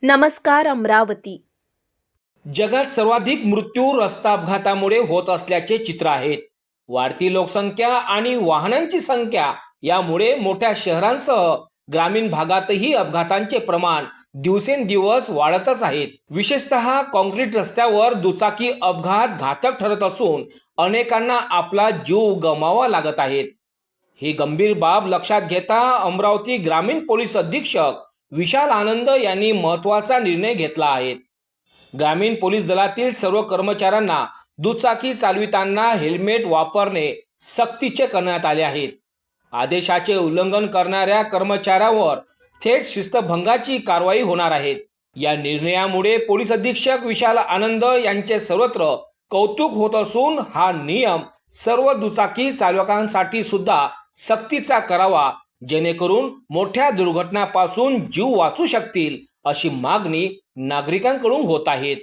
नमस्कार अमरावती। जगात सर्वाधिक मृत्यू रस्ता अपघातामुळे होत असल्याचे चित्र आहेत। वाढती लोकसंख्या आणि वाहनांची संख्या यामुळे मोठ्या शहरांसह ग्रामीण भागातही अपघातांचे प्रमाण दिवसेंदिवस वाढतच आहेत। विशेषतः काँक्रीट रस्त्यावर दुचाकी अपघात घातक ठरत असून अनेकांना आपला जीव गमवावा लागत आहे। ही गंभीर बाब लक्षात घेता अमरावती ग्रामीण पोलीस अधीक्षक विशाल आनंद यांनी महत्त्वाचा निर्णय घेतला आहे। ग्रामीण पोलीस दलातील सर्व कर्मचाऱ्यांना दुचाकी चालविताना हेल्मेट वापरणे सक्तीचे करण्यात आले आहे। आदेशाचे उल्लंघन करणाऱ्या कर्मचाऱ्यावर थेट शिस्तभंगाची कारवाई होणार आहे। या निर्णयामुळे पोलीस अधीक्षक विशाल आनंद यांचे सर्वत्र कौतुक होत असून हा नियम सर्व दुचाकी चालकांसाठी सुद्धा सक्तीचा करावा, जेणेकरून मोठ्या दुर्घटनांपासून जीव वाचू शकतील अशी मागणी नागरिकांकडून होत आहे।